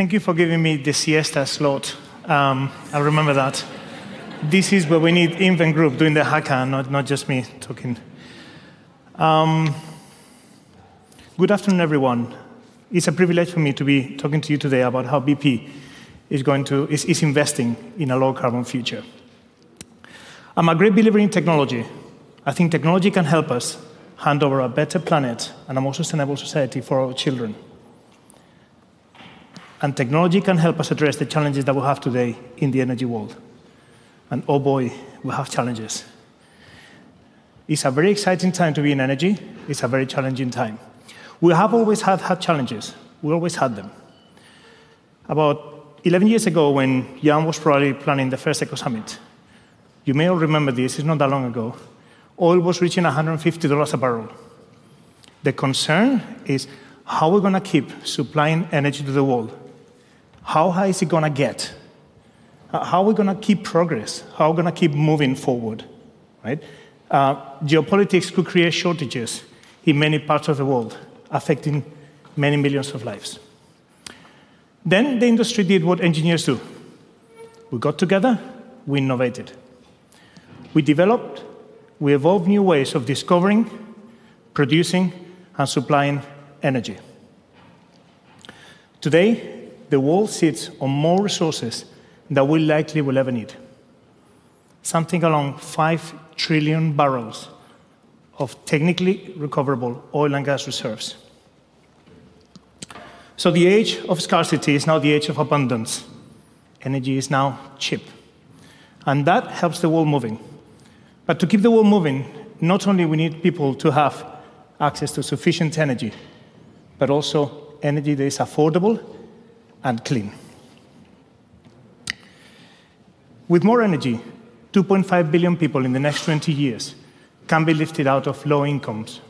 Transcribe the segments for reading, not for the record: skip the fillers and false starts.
Thank you for giving me the siesta slot. I remember that. This is where we need Invent Group doing the haka, not just me talking. Good afternoon, everyone. It's a privilege for me to be talking to you today about how BP is investing in a low-carbon future. I'm a great believer in technology. I think technology can help us hand over a better planet and a more sustainable society for our children. And technology can help us address the challenges that we have today in the energy world. And oh boy, we have challenges. It's a very exciting time to be in energy. It's a very challenging time. We have always had challenges. We always had them. About 11 years ago, when Jan was probably planning the first Ecosummit, you may all remember this, it's not that long ago, oil was reaching $150 a barrel. The concern is how we're going to keep supplying energy to the world. How high is it going to get? How are we going to keep progress? How are we going to keep moving forward? Right? Geopolitics could create shortages in many parts of the world, affecting many millions of lives. Then the industry did what engineers do. We got together, we innovated. We developed, we evolved new ways of discovering, producing, and supplying energy. Today, the world sits on more resources than we likely will ever need. Something along 5 trillion barrels of technically recoverable oil and gas reserves. So the age of scarcity is now the age of abundance. Energy is now cheap. And that helps the world moving. But to keep the world moving, not only we need people to have access to sufficient energy, but also energy that is affordable and clean. With more energy, 2.5 billion people in the next 20 years can be lifted out of low incomes.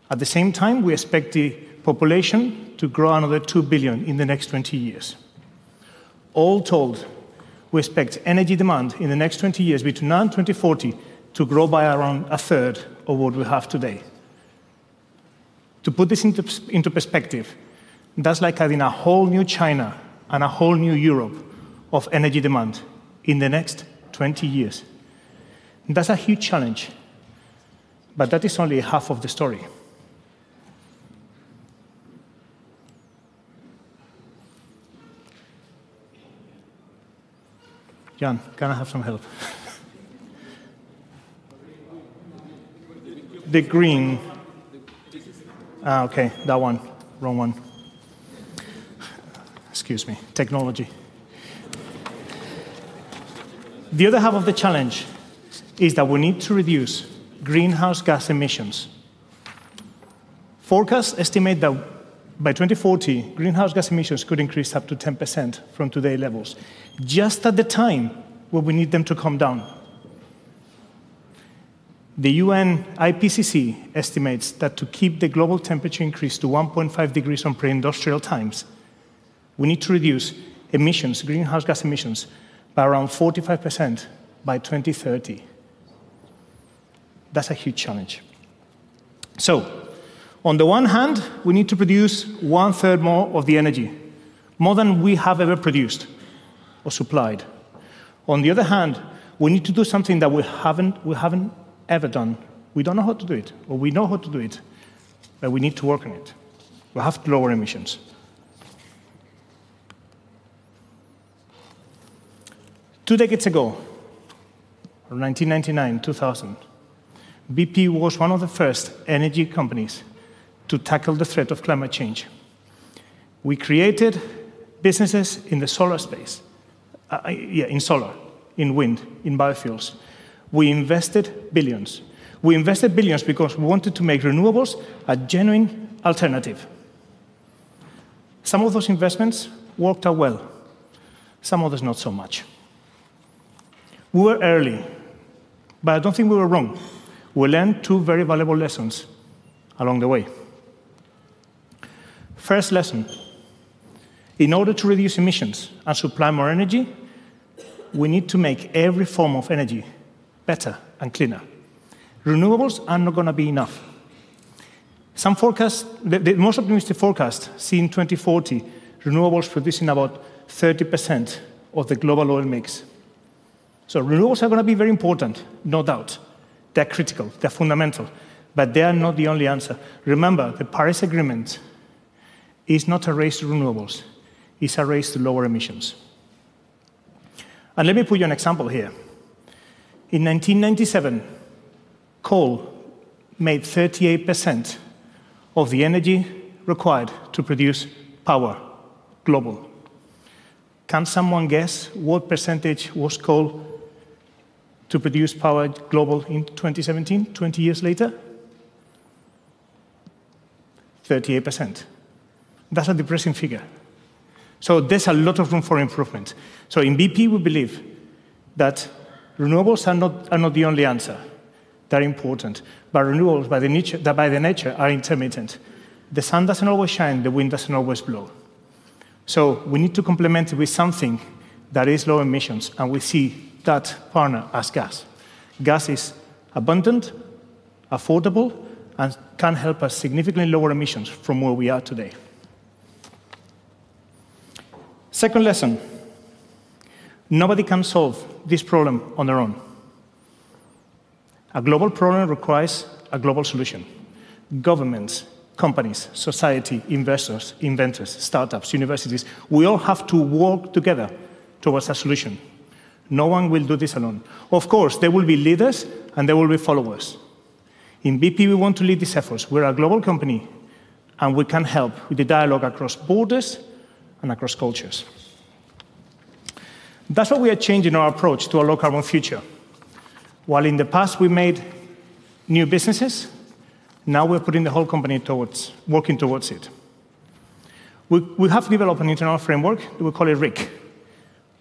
At the same time, we expect the population to grow another 2 billion in the next 20 years. All told, we expect energy demand in the next 20 years, between now and 2040, to grow by around a third of what we have today. To put this into perspective, that's like having a whole new China and a whole new Europe of energy demand in the next 20 years. That's a huge challenge, but that is only half of the story. Jan, can I have some help? The green. Okay, that one, wrong one. Excuse me, technology. The other half of the challenge is that we need to reduce greenhouse gas emissions. Forecasts estimate that by 2040, greenhouse gas emissions could increase up to 10% from today's levels, just at the time where we need them to come down. The UN IPCC estimates that to keep the global temperature increase to 1.5 degrees on pre-industrial times, we need to reduce emissions, greenhouse gas emissions, by around 45% by 2030. That's a huge challenge. So, on the one hand, we need to produce 1/3 more of the energy, more than we have ever produced or supplied. On the other hand, we need to do something that we haven't ever done. We don't know how to do it, or we know how to do it, but we need to work on it. We have to lower emissions. Two decades ago, 1999, 2000, BP was one of the first energy companies to tackle the threat of climate change. We created businesses in the solar space, in solar, in wind, in biofuels. We invested billions. We invested billions because we wanted to make renewables a genuine alternative. Some of those investments worked out well, some others not so much. We were early, but I don't think we were wrong. We learned 2 very valuable lessons along the way. First lesson, in order to reduce emissions and supply more energy, we need to make every form of energy better and cleaner. Renewables are not going to be enough. Some forecasts, the most optimistic forecast, see in 2040 renewables producing about 30% of the global oil mix. So renewables are going to be very important, no doubt. They're critical, they're fundamental, but they are not the only answer. Remember, the Paris Agreement is not a race to renewables, it's a race to lower emissions. And let me put you an example here. In 1997, coal made 38% of the energy required to produce power, global. Can someone guess what percentage was coal to produce power global in 2017, 20 years later? 38%. That's a depressing figure. So there's a lot of room for improvement. So in BP, we believe that renewables are not the only answer. They're important. But renewables, by their nature, are intermittent. The sun doesn't always shine, the wind doesn't always blow. So we need to complement it with something that is low emissions, and we see that partner as gas. Gas is abundant, affordable, and can help us significantly lower emissions from where we are today. Second lesson, nobody can solve this problem on their own. A global problem requires a global solution. Governments, companies, society, investors, inventors, startups, universities, we all have to work together towards a solution. No one will do this alone. Of course, there will be leaders and there will be followers. In BP, we want to lead these efforts. We're a global company, and we can help with the dialogue across borders and across cultures. That's why we are changing our approach to a low-carbon future. While in the past we made new businesses, now we're putting the whole company working towards it. We have developed an internal framework, we call it RIC,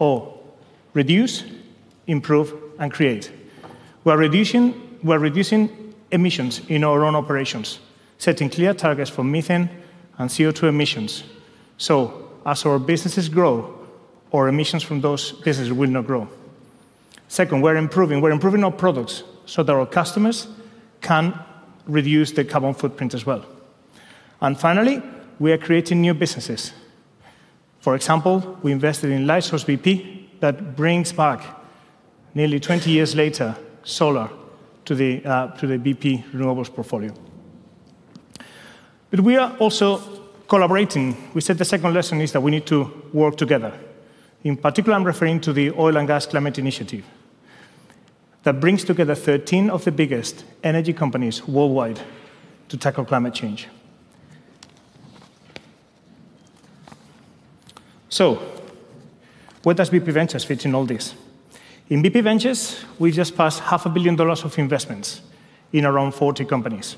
or Reduce, Improve, and Create. We're reducing emissions in our own operations, setting clear targets for methane and CO2 emissions. So as our businesses grow, our emissions from those businesses will not grow. Second, we're improving our products so that our customers can reduce the carbon footprint as well. And finally, we are creating new businesses. For example, we invested in Lightsource BP that brings back, nearly 20 years later, solar to the BP renewables portfolio. But we are also collaborating. We said the second lesson is that we need to work together. In particular, I'm referring to the Oil and Gas Climate Initiative that brings together 13 of the biggest energy companies worldwide to tackle climate change. So, where does BP Ventures fit in all this? In BP Ventures, we just passed $500 million of investments in around 40 companies.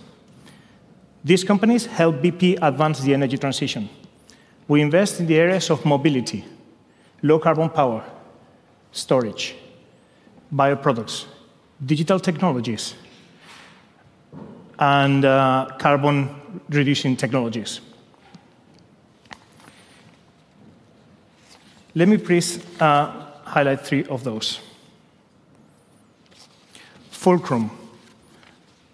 These companies help BP advance the energy transition. We invest in the areas of mobility, low-carbon power, storage, bioproducts, digital technologies, and carbon-reducing technologies. Let me please highlight 3 of those. Fulcrum,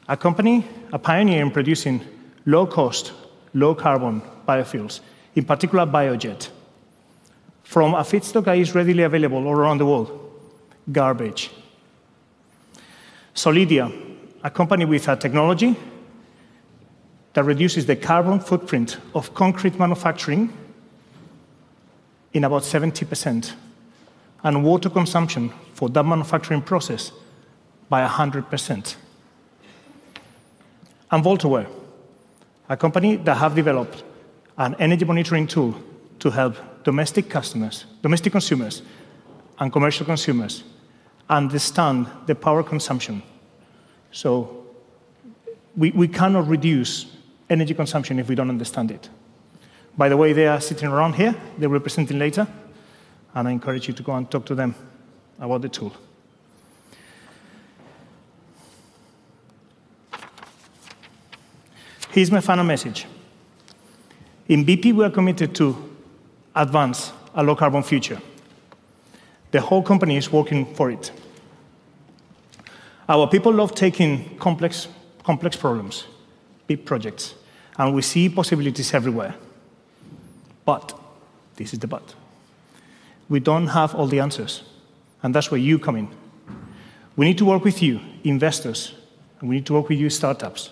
a company, a pioneer in producing low-cost, low-carbon biofuels, in particular biojet, from a feedstock that is readily available all around the world, garbage. Solidia, a company with a technology that reduces the carbon footprint of concrete manufacturing in about 70%, and water consumption for that manufacturing process by 100%. And Voltaware, a company that have developed an energy monitoring tool to help domestic consumers, and commercial consumers understand the power consumption. So we cannot reduce energy consumption if we don't understand it. By the way, they are sitting around here. They will be presenting later. And I encourage you to go and talk to them about the tool. Here's my final message. In BP, we are committed to advance a low-carbon future. The whole company is working for it. Our people love taking complex problems, big projects, and we see possibilities everywhere. But, this is the but, we don't have all the answers, and that's where you come in. We need to work with you, investors, and we need to work with you, startups.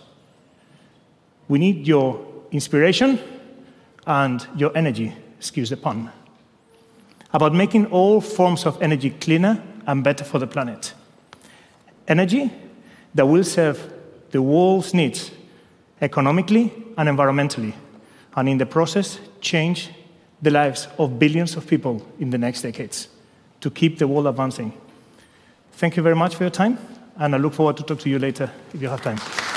We need your inspiration and your energy, excuse the pun, about making all forms of energy cleaner and better for the planet. Energy that will serve the world's needs economically and environmentally, and in the process, change the lives of billions of people in the next decades to keep the world advancing. Thank you very much for your time, and I look forward to talk to you later if you have time.